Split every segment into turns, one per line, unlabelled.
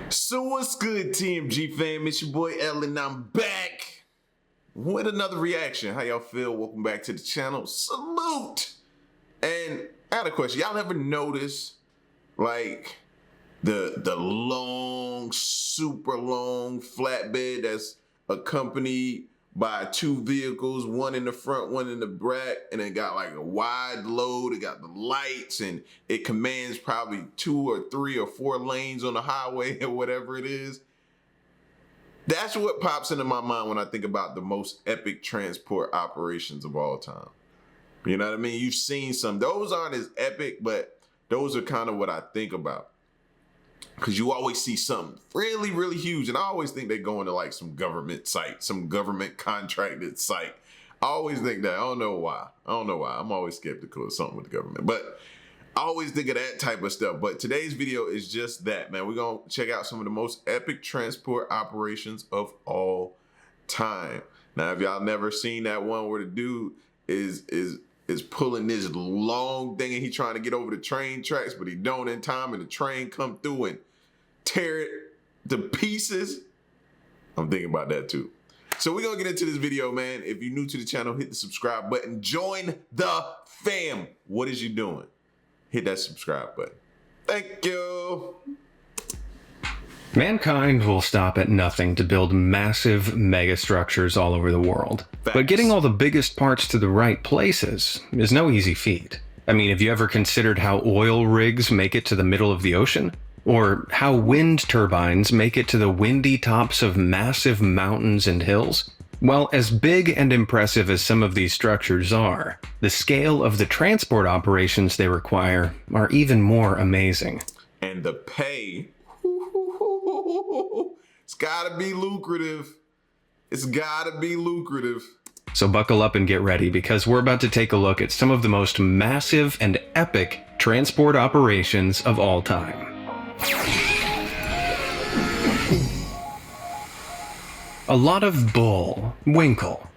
So what's good, TMG fam? It's your boy Ellen. I'm back with another reaction. How y'all feel? Welcome back to the channel. Salute! And I had a question. Y'all ever notice like the long, super long flatbed that's accompanied by two vehicles, one in the front, one in the back, and it got like a wide load, it got the lights, and it commands probably 2 or 3 or 4 lanes on the highway or whatever it is. That's what pops into my mind when I think about the most epic transport operations of all time. You know what I mean? You've seen some. Those aren't as epic, but those are kind of what I think about. Because you always see something really, really huge. And I always think they're going to like some government site, some government contracted site. I always think that. I don't know why. I'm always skeptical of something with the government. But I always think of that type of stuff. But today's video is just that, man. We're going to check out some of the most epic transport operations of all time. Now, if y'all never seen that one where the dude is pulling this long thing and he trying to get over the train tracks, but he don't in time and the train come through and tear it to pieces. I'm thinking about that too. So we're gonna get into this video, man. If you're new to the channel, hit the subscribe button. Join the fam. What is you doing? Hit that subscribe button. Thank you.
Mankind will stop at nothing to build massive megastructures all over the world.
Facts.
But getting all the biggest parts to the right places is no easy feat. I mean, have you ever considered how oil rigs make it to the middle of the ocean? Or how wind turbines make it to the windy tops of massive mountains and hills? Well, as big and impressive as some of these structures are, the scale of the transport operations they require are even more amazing.
And the pay, it's gotta be lucrative. It's gotta be lucrative.
So buckle up and get ready, because we're about to take a look at some of the most massive and epic transport operations of all time. A lot of Bullwinkle.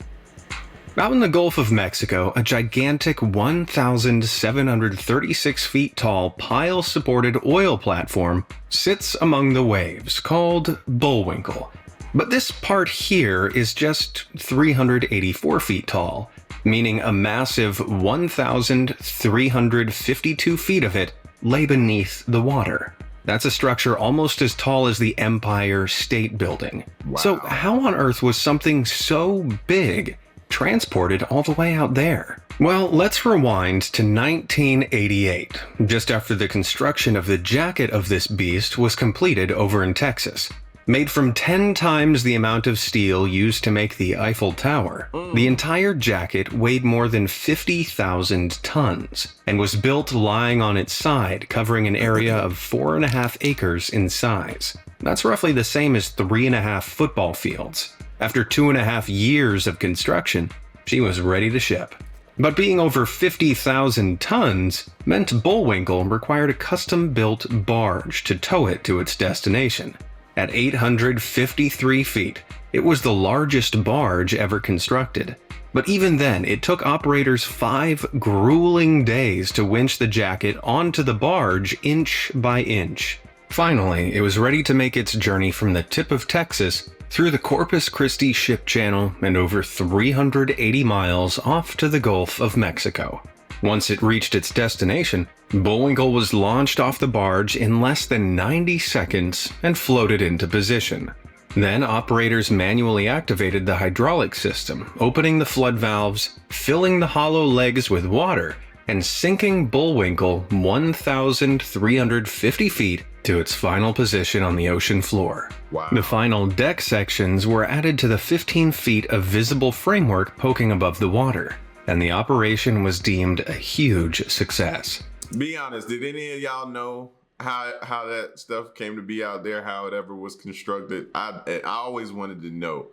Out in the Gulf of Mexico, a gigantic 1,736 feet tall pile-supported oil platform sits among the waves, called Bullwinkle. But this part here is just 384 feet tall, meaning a massive 1,352 feet of it lay beneath the water. That's a structure almost as tall as the Empire State Building.
Wow.
So how on earth was something so big transported all the way out there? Well, let's rewind to 1988, just after the construction of the jacket of this beast was completed over in Texas. Made from 10 times the amount of steel used to make the Eiffel Tower, the entire jacket weighed more than 50,000 tons and was built lying on its side, covering an area of 4.5 acres in size. That's roughly the same as 3.5 football fields. After 2.5 years of construction, she was ready to ship. But being over 50,000 tons meant Bullwinkle required a custom-built barge to tow it to its destination. At 853 feet, it was the largest barge ever constructed. But even then, it took operators 5 grueling days to winch the jacket onto the barge inch by inch. Finally, it was ready to make its journey from the tip of Texas through the Corpus Christi ship channel and over 380 miles off to the Gulf of Mexico. Once it reached its destination, Bullwinkle was launched off the barge in less than 90 seconds and floated into position. Then operators manually activated the hydraulic system, opening the flood valves, filling the hollow legs with water, and sinking Bullwinkle 1,350 feet to its final position on the ocean floor.
Wow. The
The final deck sections were added to the 15 feet of visible framework poking above the water, and the operation was deemed a huge success.
Be honest, did any of y'all know how that stuff came to be out there, how it ever was constructed? I always wanted to know.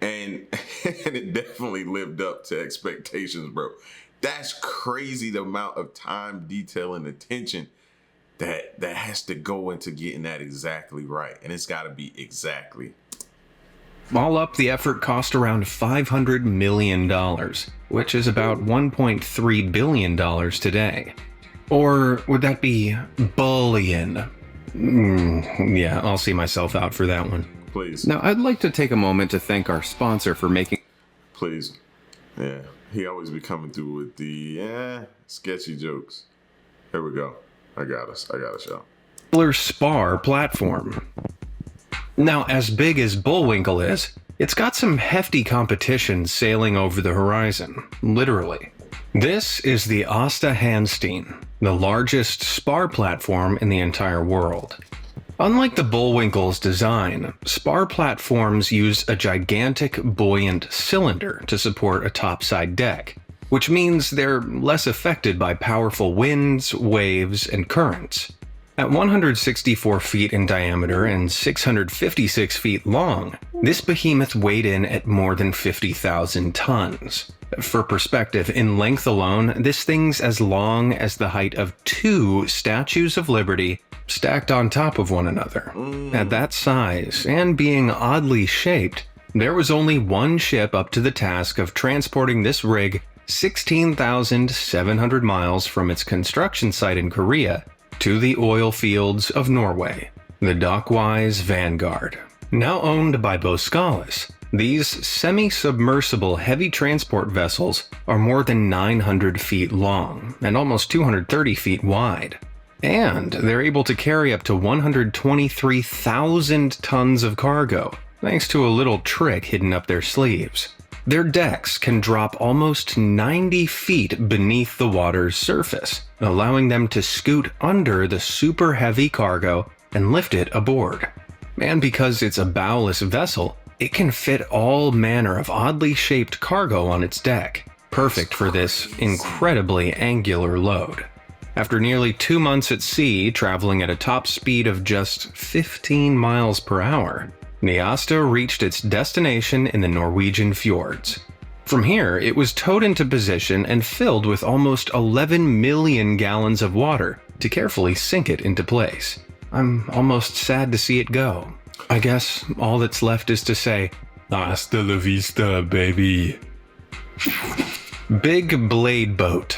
And it definitely lived up to expectations, bro. That's crazy, the amount of time, detail, and attention that has to go into getting that exactly right. And it's got to be exactly.
All up, the effort cost around $500 million, which is about $1.3 billion today. Or would that be bullion? Yeah, I'll see myself out for that one.
Please.
Now, I'd like to take a moment to thank our sponsor for making...
Please. Yeah, he always be coming through with the, sketchy jokes. Here we go. I got us, y'all.
Spar platform. Now, as big as Bullwinkle is, it's got some hefty competition sailing over the horizon, literally. This is the Asta Handstein, the largest spar platform in the entire world. Unlike the Bullwinkle's design, spar platforms use a gigantic buoyant cylinder to support a topside deck, which means they're less affected by powerful winds, waves, and currents. At 164 feet in diameter and 656 feet long, this behemoth weighed in at more than 50,000 tons. For perspective, in length alone, this thing's as long as the height of 2 Statues of Liberty stacked on top of one another. At that size, and being oddly shaped, there was only one ship up to the task of transporting this rig 16,700 miles from its construction site in Korea to the oil fields of Norway, the Dockwise Vanguard. Now owned by Boskalis, these semi-submersible heavy transport vessels are more than 900 feet long and almost 230 feet wide. And they're able to carry up to 123,000 tons of cargo, thanks to a little trick hidden up their sleeves. Their decks can drop almost 90 feet beneath the water's surface, allowing them to scoot under the super heavy cargo and lift it aboard. And because it's a bowless vessel, it can fit all manner of oddly shaped cargo on its deck, perfect for this incredibly angular load. After nearly 2 months at sea, traveling at a top speed of just 15 miles per hour, the Asta reached its destination in the Norwegian fjords. From here, it was towed into position and filled with almost 11 million gallons of water to carefully sink it into place. I'm almost sad to see it go. I guess all that's left is to say, hasta la vista, baby. Big blade boat.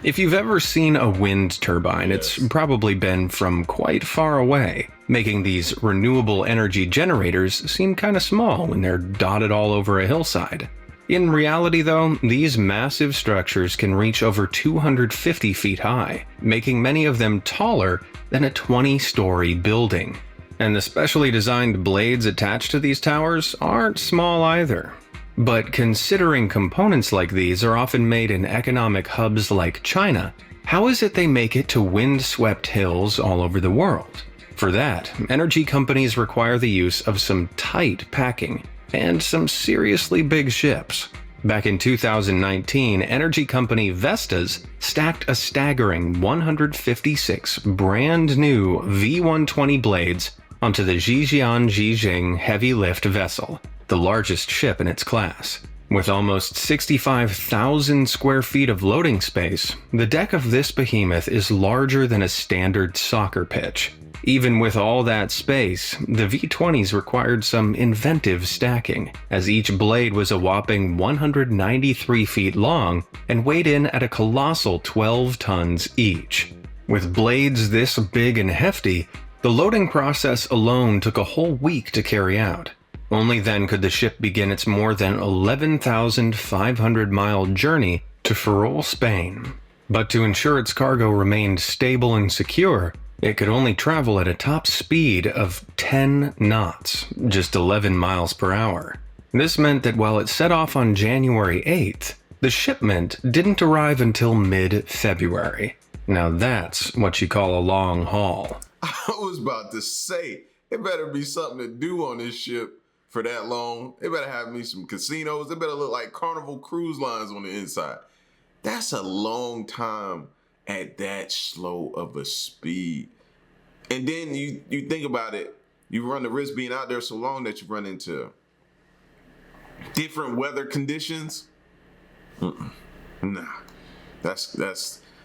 If you've ever seen a wind turbine, it's probably been from quite far away, making these renewable energy generators seem kinda small when they're dotted all over a hillside. In reality though, these massive structures can reach over 250 feet high, making many of them taller than a 20-story building. And the specially designed blades attached to these towers aren't small either. But considering components like these are often made in economic hubs like China, how is it they make it to wind-swept hills all over the world? For that, energy companies require the use of some tight packing and some seriously big ships. Back in 2019, energy company Vestas stacked a staggering 156 brand new V120 blades onto the Zhejiang heavy lift vessel, the largest ship in its class. With almost 65,000 square feet of loading space, the deck of this behemoth is larger than a standard soccer pitch. Even with all that space, the V20s required some inventive stacking, as each blade was a whopping 193 feet long and weighed in at a colossal 12 tons each. With blades this big and hefty, the loading process alone took a whole week to carry out. Only then could the ship begin its more than 11,500-mile journey to Ferrol, Spain. But to ensure its cargo remained stable and secure, it could only travel at a top speed of 10 knots, just 11 miles per hour. This meant that while it set off on January 8th, the shipment didn't arrive until mid-February. Now that's what you call a long haul.
I was about to say, it better be something to do on this ship for that long. They better have me some casinos. They better look like Carnival Cruise Lines on the inside. That's a long time at that slow of a speed. And then you think about it, you run the risk being out there so long that you run into different weather conditions. Nah, that's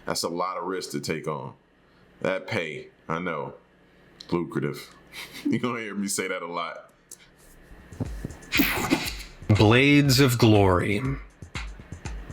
a lot of risk to take on. That pay, I know, lucrative. You're gonna hear me say that a lot.
Blades of Glory.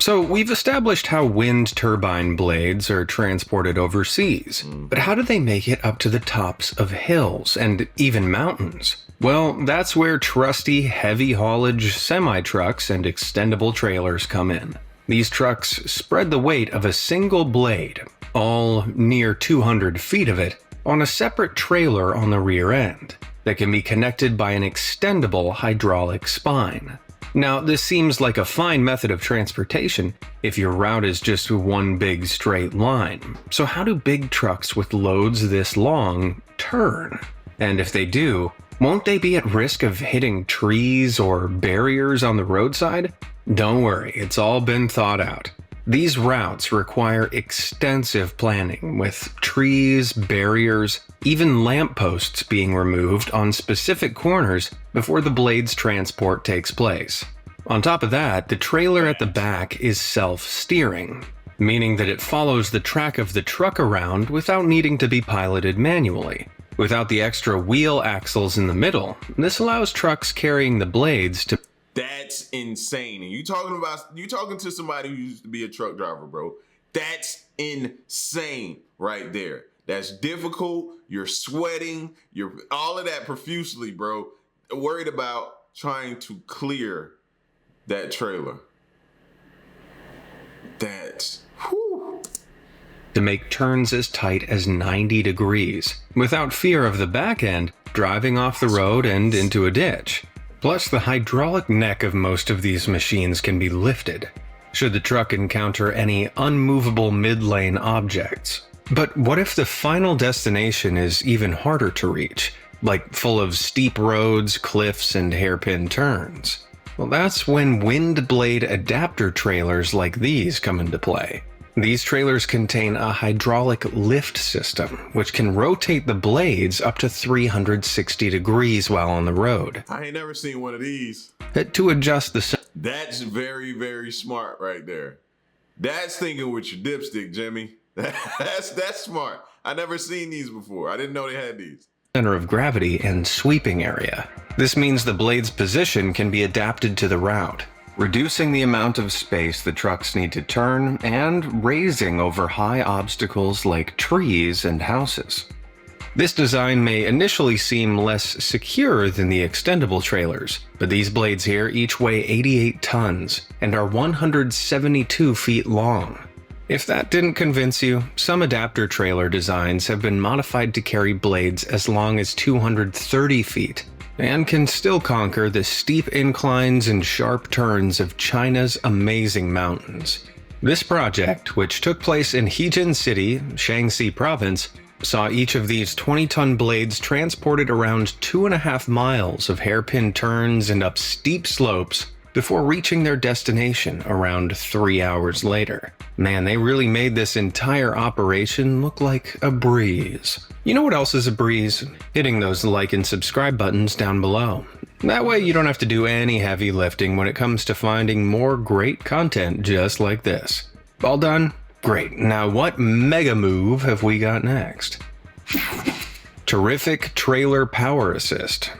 So we've established how wind turbine blades are transported overseas, but how do they make it up to the tops of hills and even mountains? Well, that's where trusty heavy haulage semi-trucks and extendable trailers come in. These trucks spread the weight of a single blade, all near 200 feet of it, on a separate trailer on the rear end that can be connected by an extendable hydraulic spine. Now, this seems like a fine method of transportation if your route is just one big straight line. So how do big trucks with loads this long turn? And if they do, won't they be at risk of hitting trees or barriers on the roadside? Don't worry, it's all been thought out. These routes require extensive planning, with trees, barriers, even lampposts being removed on specific corners before the blade's transport takes place. On top of that, the trailer at the back is self-steering, meaning that it follows the track of the truck around without needing to be piloted manually. Without the extra wheel axles in the middle, this allows trucks carrying the blades to...
That's insane. And you talking to somebody who used to be a truck driver, bro. That's insane right there. That's difficult. You're sweating. You're all of that profusely, bro. Worried about trying to clear that trailer. That's whew.
To make turns as tight as 90 degrees, without fear of the back end driving off the road and into a ditch. Plus, the hydraulic neck of most of these machines can be lifted, should the truck encounter any unmovable mid-lane objects. But what if the final destination is even harder to reach, like full of steep roads, cliffs, and hairpin turns? Well, that's when wind blade adapter trailers like these come into play. These trailers contain a hydraulic lift system, which can rotate the blades up to 360 degrees while on the road.
I ain't never seen one of these.
To adjust the...
That's very, very smart right there. That's thinking with your dipstick, Jimmy. That's smart. I never seen these before. I didn't know they had these.
Center of gravity and sweeping area. This means the blade's position can be adapted to the route, reducing the amount of space the trucks need to turn and raising over high obstacles like trees and houses. This design may initially seem less secure than the extendable trailers, but these blades here each weigh 88 tons and are 172 feet long. If that didn't convince you, some adapter trailer designs have been modified to carry blades as long as 230 feet, and can still conquer the steep inclines and sharp turns of China's amazing mountains. This project, which took place in Hejian City, Shaanxi Province, saw each of these 20-ton blades transported around 2.5 miles of hairpin turns and up steep slopes before reaching their destination around 3 hours later. Man, they really made this entire operation look like a breeze. You know what else is a breeze? Hitting those like and subscribe buttons down below. That way you don't have to do any heavy lifting when it comes to finding more great content just like this. All done? Great. Now what mega move have we got next? Terrific trailer power assist.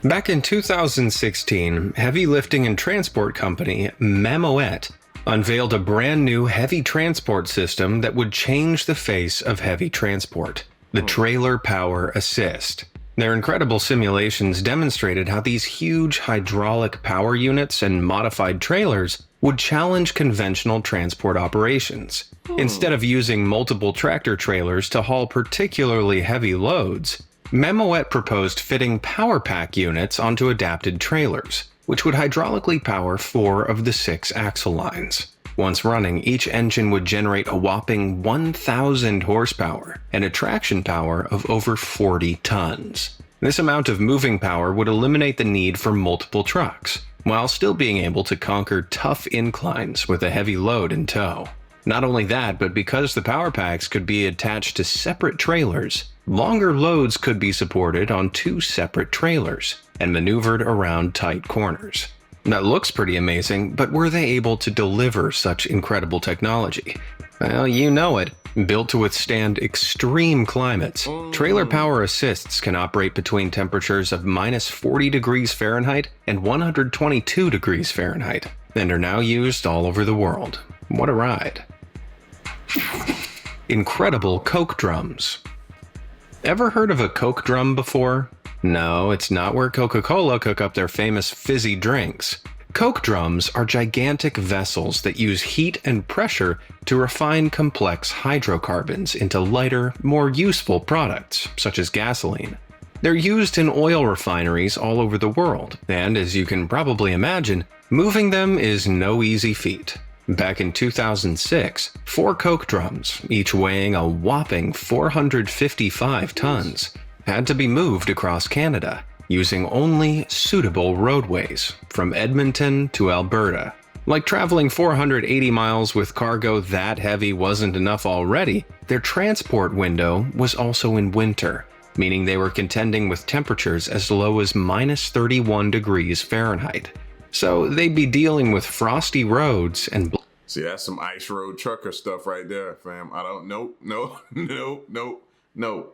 Back in 2016, heavy lifting and transport company Mammoet unveiled a brand new heavy transport system that would change the face of heavy transport, the Trailer Power Assist. Their incredible simulations demonstrated how these huge hydraulic power units and modified trailers would challenge conventional transport operations. Instead of using multiple tractor trailers to haul particularly heavy loads, Mammoet proposed fitting power pack units onto adapted trailers, which would hydraulically power 4 of the 6 axle lines. Once running, each engine would generate a whopping 1,000 horsepower and a traction power of over 40 tons. This amount of moving power would eliminate the need for multiple trucks, while still being able to conquer tough inclines with a heavy load in tow. Not only that, but because the power packs could be attached to separate trailers, longer loads could be supported on 2 separate trailers and maneuvered around tight corners. That looks pretty amazing, but were they able to deliver such incredible technology? Well, you know it. Built to withstand extreme climates, trailer power assists can operate between temperatures of -40 degrees Fahrenheit and 122 degrees Fahrenheit. and are now used all over the world. What a ride. Incredible Coke drums. Ever heard of a Coke drum before? No, it's not where Coca-Cola cook up their famous fizzy drinks. Coke drums are gigantic vessels that use heat and pressure to refine complex hydrocarbons into lighter, more useful products, such as gasoline. They're used in oil refineries all over the world, and as you can probably imagine, moving them is no easy feat. Back in 2006, 4 Coke drums, each weighing a whopping 455 tons, had to be moved across Canada, using only suitable roadways, from Edmonton to Alberta. Like traveling 480 miles with cargo that heavy wasn't enough already, their transport window was also in winter, meaning they were contending with temperatures as low as minus 31 degrees Fahrenheit. So they'd be dealing with frosty roads and...
See, that's some ice road trucker stuff right there, fam. I don't, no.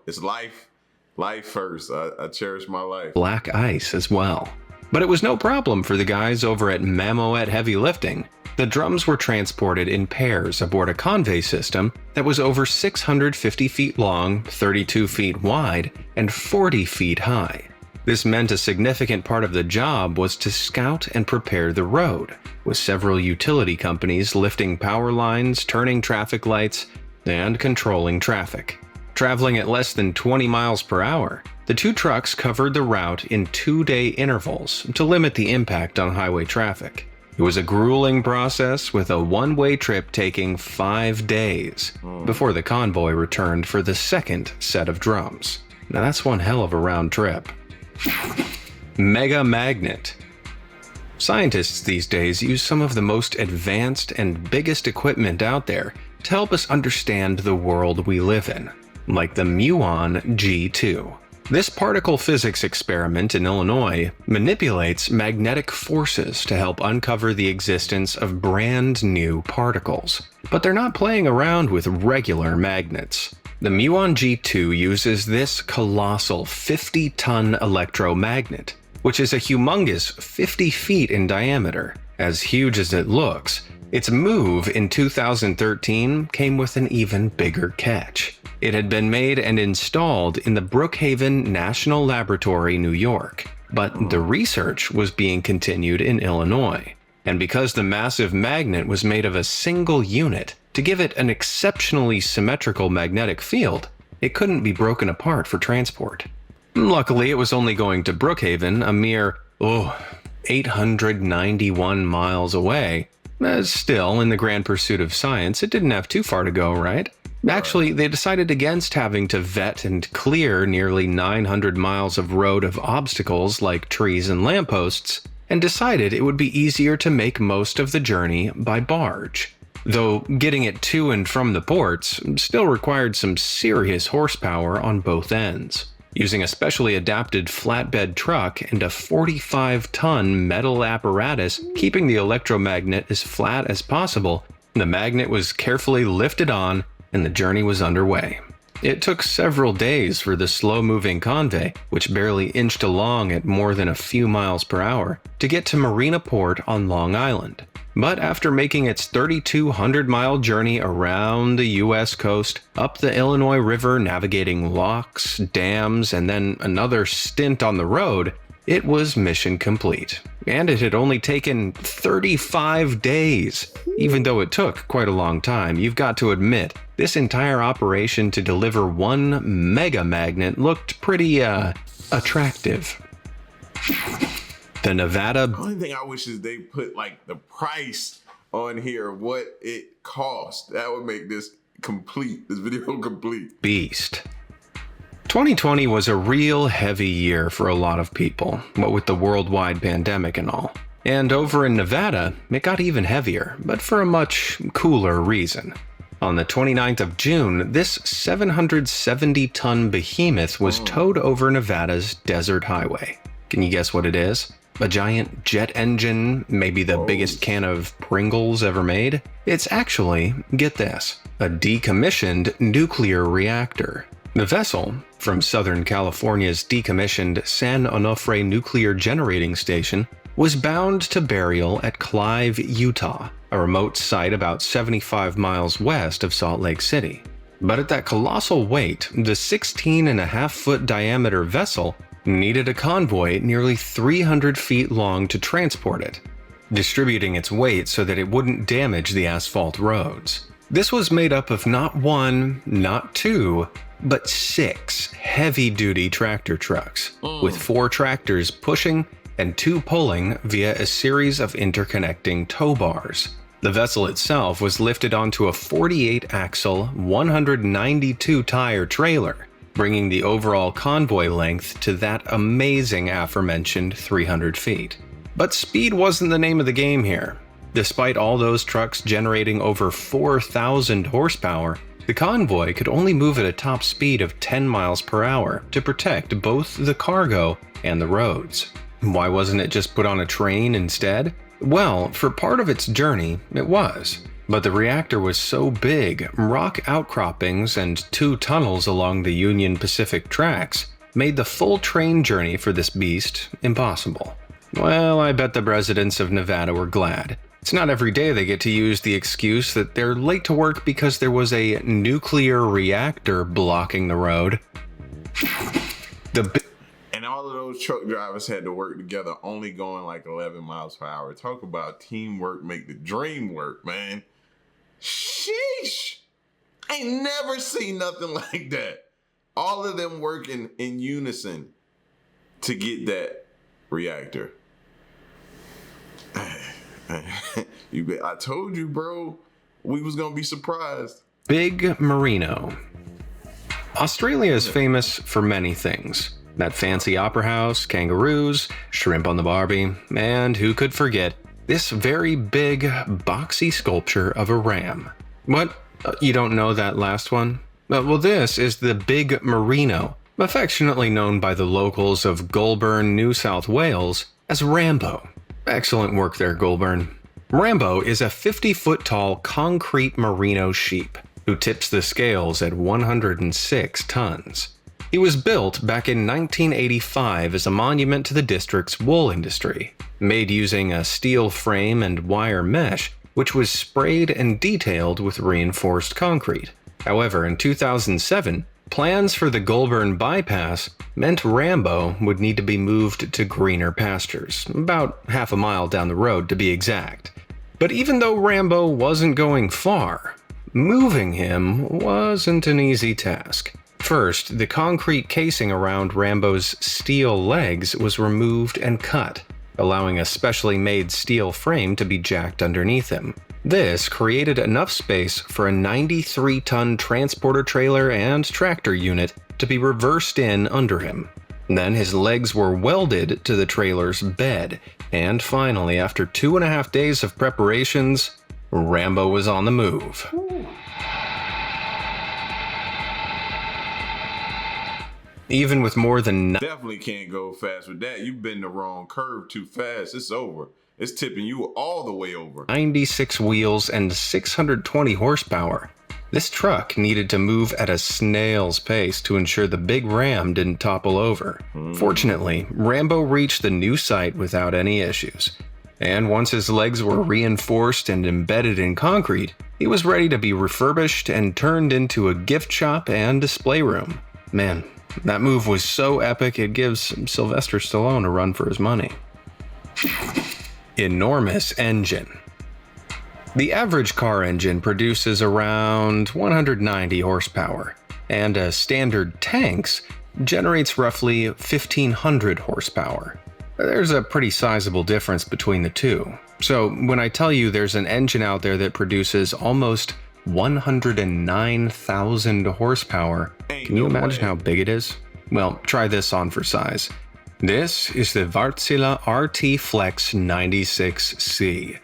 It's life first. I cherish my life.
Black ice as well. But it was no problem for the guys over at Mammoet Heavy Lifting. The drums were transported in pairs aboard a convey system that was over 650 feet long, 32 feet wide, and 40 feet high. This meant a significant part of the job was to scout and prepare the road, with several utility companies lifting power lines, turning traffic lights, and controlling traffic. Traveling at less than 20 miles per hour, the 2 trucks covered the route in 2-day intervals to limit the impact on highway traffic. It was a grueling process, with a one-way trip taking 5 days before the convoy returned for the second set of drums. Now that's one hell of a round trip. Mega magnet. Scientists these days use some of the most advanced and biggest equipment out there to help us understand the world we live in, like the muon G2. This particle physics experiment in Illinois manipulates magnetic forces to help uncover the existence of brand new particles. But they're not playing around with regular magnets. The muon G2 uses this colossal 50-ton electromagnet, which is a humongous 50 feet in diameter. As huge as it looks, its move in 2013 came with an even bigger catch. It had been made and installed in the Brookhaven National Laboratory, New York, but the research was being continued in Illinois. And because the massive magnet was made of a single unit, to give it an exceptionally symmetrical magnetic field, it couldn't be broken apart for transport. Luckily, it was only going to Brookhaven, a mere, 891 miles away. Still, in the grand pursuit of science, it didn't have too far to go, right? Actually, they decided against having to vet and clear nearly 900 miles of road of obstacles like trees and lampposts, and decided it would be easier to make most of the journey by barge. Though getting it to and from the ports still required some serious horsepower on both ends. Using a specially adapted flatbed truck and a 45-ton metal apparatus keeping the electromagnet as flat as possible, the magnet was carefully lifted on and the journey was underway. It took several days for the slow-moving convey, which barely inched along at more than a few miles per hour, to get to Merino Port on Long Island. But after making its 3,200-mile journey around the U.S. coast, up the Illinois River, navigating locks, dams, and then another stint on the road, it was mission complete. And it had only taken 35 days. Even though it took quite a long time, you've got to admit, this entire operation to deliver one mega magnet looked pretty, attractive. The Nevada...
The only thing I wish is they put, like, the price on here, what it cost. That would make this video complete.
Beast. 2020 was a real heavy year for a lot of people, what with the worldwide pandemic and all. And over in Nevada, it got even heavier, but for a much cooler reason. On the 29th of June, this 770-ton behemoth was towed over Nevada's desert highway. Can you guess what it is? A giant jet engine, maybe the biggest can of Pringles ever made? It's actually, get this, a decommissioned nuclear reactor. The vessel, from Southern California's decommissioned San Onofre Nuclear Generating Station, was bound to burial at Clive, Utah, a remote site about 75 miles west of Salt Lake City. But at that colossal weight, the 16.5-foot diameter vessel needed a convoy nearly 300 feet long to transport it, distributing its weight so that it wouldn't damage the asphalt roads. This was made up of not one, not two, but 6 heavy-duty tractor trucks, with 4 tractors pushing and 2 pulling via a series of interconnecting tow bars. The vessel itself was lifted onto a 48-axle, 192-tire trailer, bringing the overall convoy length to that amazing aforementioned 300 feet. But speed wasn't the name of the game here. Despite all those trucks generating over 4,000 horsepower, the convoy could only move at a top speed of 10 miles per hour to protect both the cargo and the roads. Why wasn't it just put on a train instead? Well, for part of its journey, it was. But the reactor was so big, rock outcroppings and 2 tunnels along the Union Pacific tracks made the full train journey for this beast impossible. Well, I bet the residents of Nevada were glad. It's not every day they get to use the excuse that they're late to work because there was a nuclear reactor blocking the road.
And all of those truck drivers had to work together, only going like 11 miles per hour. Talk about teamwork, make the dream work, man. Sheesh. I ain't never seen nothing like that. All of them working in unison to get that reactor. I told you, bro, we was gonna be surprised.
Big Merino. Australia is famous for many things. That fancy opera house, kangaroos, shrimp on the Barbie, and who could forget this very big, boxy sculpture of a ram. What? You don't know that last one? Well, this is the Big Merino, affectionately known by the locals of Goulburn, New South Wales, as Rambo. Excellent work there, Goulburn. Rambo is a 50-foot tall concrete merino sheep who tips the scales at 106 tons. He was built back in 1985 as a monument to the district's wool industry, made using a steel frame and wire mesh, which was sprayed and detailed with reinforced concrete. However, in 2007, plans for the Goulburn bypass meant Rambo would need to be moved to greener pastures, about half a mile down the road to be exact. But even though Rambo wasn't going far, moving him wasn't an easy task. First, the concrete casing around Rambo's steel legs was removed and cut, allowing a specially made steel frame to be jacked underneath him. This created enough space for a 93-ton transporter trailer and tractor unit to be reversed in under him. Then his legs were welded to the trailer's bed, and finally, after 2.5 days of preparations, Rambo was on the move. Even with more than...
Definitely can't go fast with that. You've been the wrong curve too fast. It's over. It's tipping you all the way over.
96 wheels and 620 horsepower. This truck needed to move at a snail's pace to ensure the big ram didn't topple over. Fortunately, Rambo reached the new site without any issues. And once his legs were reinforced and embedded in concrete, he was ready to be refurbished and turned into a gift shop and display room. Man, that move was so epic it gives Sylvester Stallone a run for his money. Enormous engine. The average car engine produces around 190 horsepower, and a standard tank's generates roughly 1,500 horsepower. There's a pretty sizable difference between the two. So when I tell you there's an engine out there that produces almost 109,000 horsepower, can you imagine how big it is? Well, try this on for size. This is the Wärtsilä RT Flex 96C,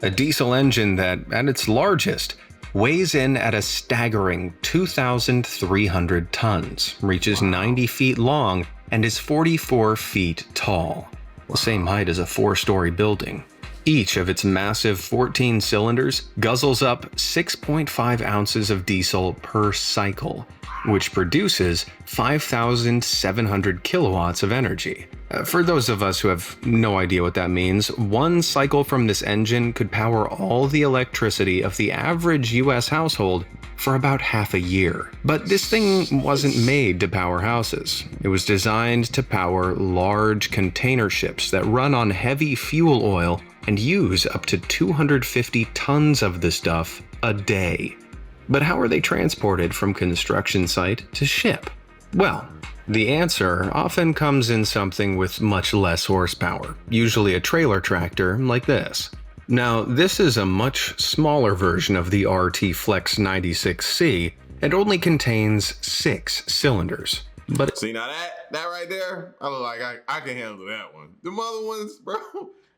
a diesel engine that, at its largest, weighs in at a staggering 2,300 tons, reaches 90 feet long, and is 44 feet tall, the same height as a 4-story building. Each of its massive 14 cylinders guzzles up 6.5 ounces of diesel per cycle, which produces 5,700 kilowatts of energy. For those of us who have no idea what that means, one cycle from this engine could power all the electricity of the average US household for about half a year. But this thing wasn't made to power houses. It was designed to power large container ships that run on heavy fuel oil and use up to 250 tons of the stuff a day. But how are they transported from construction site to ship? Well, the answer often comes in something with much less horsepower, usually a trailer tractor like this. Now, this is a much smaller version of the RT Flex 96C and only contains 6 cylinders. But
see, now that right there, I look like I can handle that one. The other ones, bro,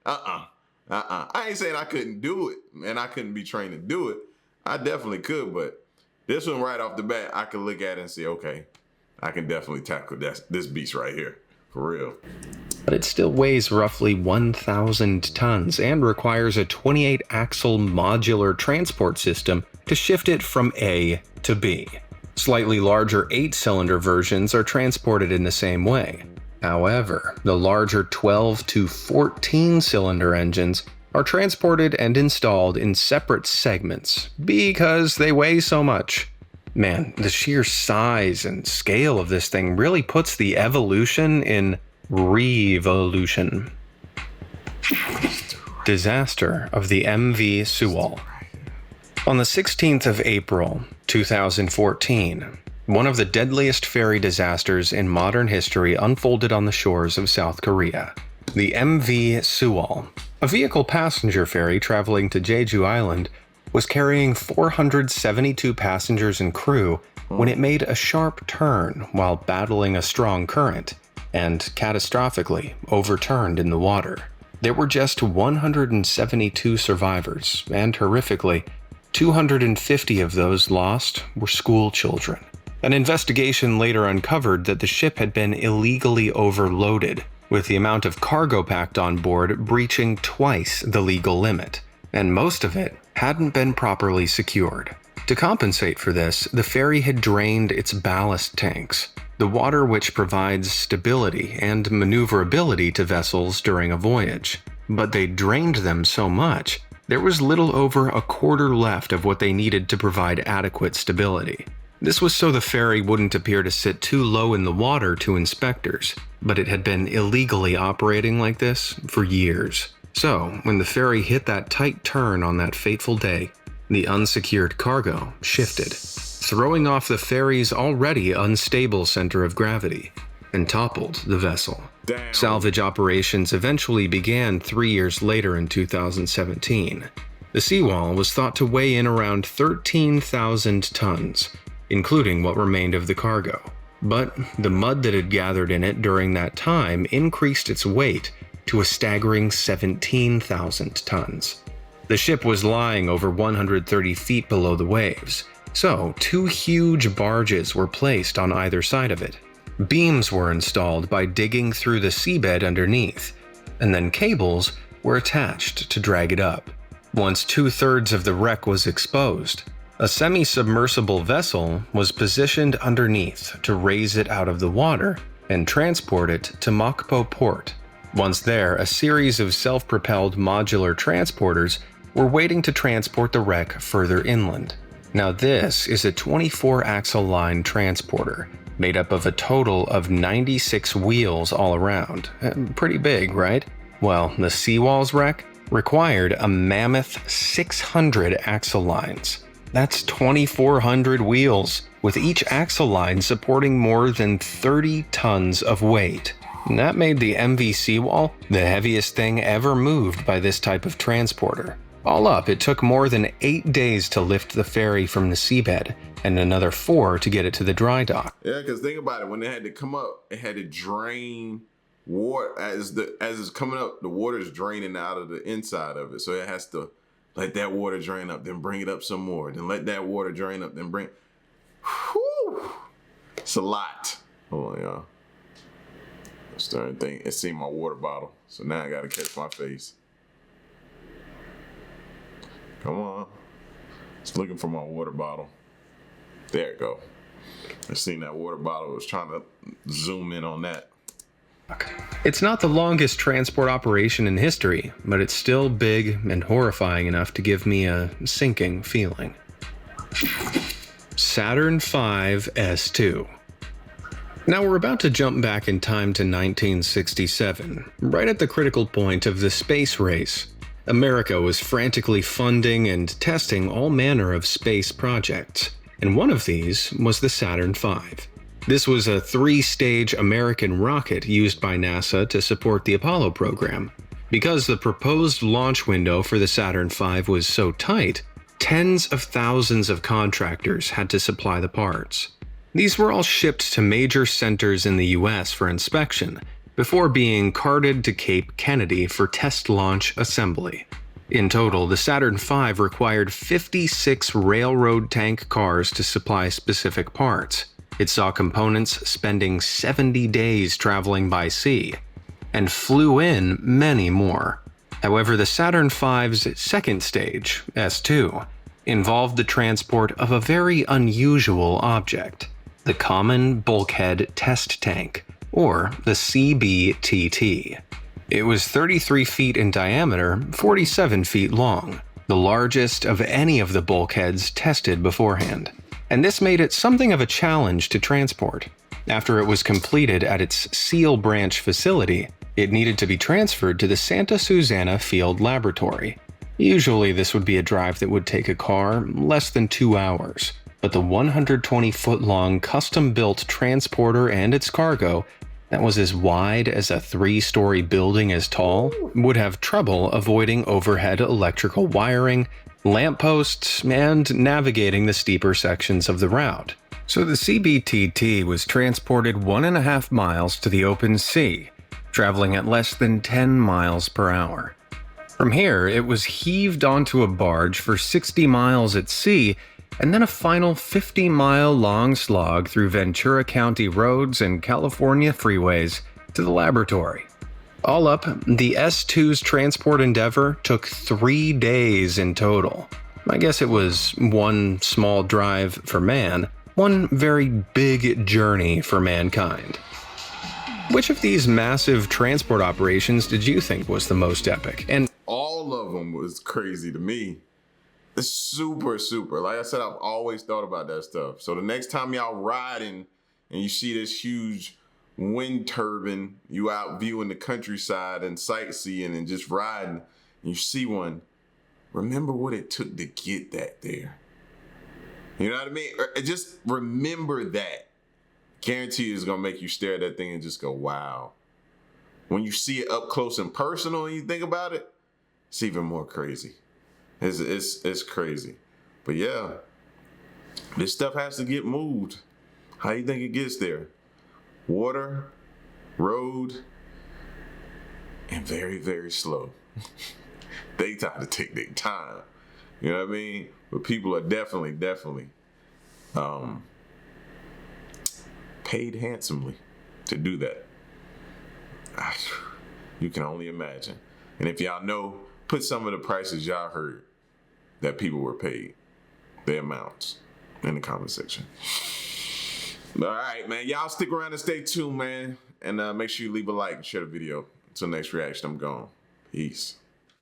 I ain't saying I couldn't do it, and I couldn't be trained to do it. I definitely could, but this one right off the bat, I can look at it and say, okay, I can definitely tackle this beast right here, for real.
But it still weighs roughly 1,000 tons and requires a 28-axle modular transport system to shift it from A to B. Slightly larger 8-cylinder versions are transported in the same way. However, the larger 12 to 14-cylinder engines are transported and installed in separate segments because they weigh so much. Man, the sheer size and scale of this thing really puts the evolution in revolution. Disaster of the MV Sewall. On the 16th of April, 2014, one of the deadliest ferry disasters in modern history unfolded on the shores of South Korea. The MV Sewall, a vehicle passenger ferry traveling to Jeju Island, was carrying 472 passengers and crew when it made a sharp turn while battling a strong current and catastrophically overturned in the water. There were just 172 survivors, and horrifically, 250 of those lost were school children. An investigation later uncovered that the ship had been illegally overloaded, with the amount of cargo packed on board breaching twice the legal limit, and most of it hadn't been properly secured. To compensate for this, the ferry had drained its ballast tanks, the water which provides stability and maneuverability to vessels during a voyage. But they drained them so much, there was little over a quarter left of what they needed to provide adequate stability. This was so the ferry wouldn't appear to sit too low in the water to inspectors, but it had been illegally operating like this for years. So, when the ferry hit that tight turn on that fateful day, the unsecured cargo shifted, throwing off the ferry's already unstable center of gravity, and toppled the vessel.
Damn.
Salvage operations eventually began 3 years later in 2017. The Sewall was thought to weigh in around 13,000 tons, including what remained of the cargo. But the mud that had gathered in it during that time increased its weight to a staggering 17,000 tons. The ship was lying over 130 feet below the waves, so 2 huge barges were placed on either side of it. Beams were installed by digging through the seabed underneath, and then cables were attached to drag it up. Once 2/3 of the wreck was exposed, a semi-submersible vessel was positioned underneath to raise it out of the water and transport it to Mokpo Port. Once there, a series of self-propelled modular transporters were waiting to transport the wreck further inland. Now this is a 24-axle line transporter, made up of a total of 96 wheels all around. Pretty big, right? Well, the Sewall's wreck required a mammoth 600 axle lines. That's 2,400 wheels, with each axle line supporting more than 30 tons of weight. And that made the MV Sewall the heaviest thing ever moved by this type of transporter. All up, it took more than 8 days to lift the ferry from the seabed, and another 4 to get it to the dry dock.
Yeah, because think about it. When it had to come up, it had to drain water. As it's coming up, the water's draining out of the inside of it. So it has to let that water drain up, then bring it up some more. Then let that water drain up, then bring... Whew! It's a lot. Hold on, y'all. I'm starting to think, it's seen my water bottle. So now I got to catch my face. Come on. Just looking for my water bottle. There it go. I seen that water bottle. I was trying to zoom in on that.
It's not the longest transport operation in history, but it's still big and horrifying enough to give me a sinking feeling. Saturn V S2. Now we're about to jump back in time to 1967, right at the critical point of the space race. America was frantically funding and testing all manner of space projects, and one of these was the Saturn V. This was a 3-stage American rocket used by NASA to support the Apollo program. Because the proposed launch window for the Saturn V was so tight, tens of thousands of contractors had to supply the parts. These were all shipped to major centers in the US for inspection, before being carted to Cape Kennedy for test launch assembly. In total, the Saturn V required 56 railroad tank cars to supply specific parts. It saw components spending 70 days traveling by sea, and flew in many more. However, the Saturn V's second stage, S2, involved the transport of a very unusual object, the Common Bulkhead Test Tank, or the CBTT. It was 33 feet in diameter, 47 feet long, the largest of any of the bulkheads tested beforehand. And this made it something of a challenge to transport. After it was completed at its Seal Branch facility, it needed to be transferred to the Santa Susana Field Laboratory. Usually this would be a drive that would take a car less than 2 hours, but the 120-foot-long custom-built transporter and its cargo, that was as wide as a 3-story building is tall, would have trouble avoiding overhead electrical wiring, lampposts, and navigating the steeper sections of the route. So the CBTT was transported 1.5 miles to the open sea, traveling at less than 10 miles per hour. From here, it was heaved onto a barge for 60 miles at sea, and then a final 50-mile-long slog through Ventura County roads and California freeways to the laboratory. All up, the S2's transport endeavor took 3 days in total. I guess it was one small drive for man, one very big journey for mankind. Which of these massive transport operations did you think was the most epic? And
all of them was crazy to me. It's super. Like I said, I've always thought about that stuff. So the next time y'all riding and you see this huge wind turbine, you out viewing the countryside and sightseeing and just riding, and you see one, remember what it took to get that there. You know what I mean? Just remember that. Guarantee you it's gonna make you stare at that thing and just go, wow. When you see it up close and personal and you think about it, it's even more crazy. It's crazy. But yeah, this stuff has to get moved. How you think it gets there? Water, road, and very, very slow. They try to take their time. You know what I mean? But people are definitely paid handsomely to do that. You can only imagine. And if y'all know, put some of the prices y'all heard that people were paid, the amounts, in the comment section. All right, man. Y'all stick around and stay tuned, man. And make sure you leave a like and share the video. Until next reaction, I'm gone. Peace.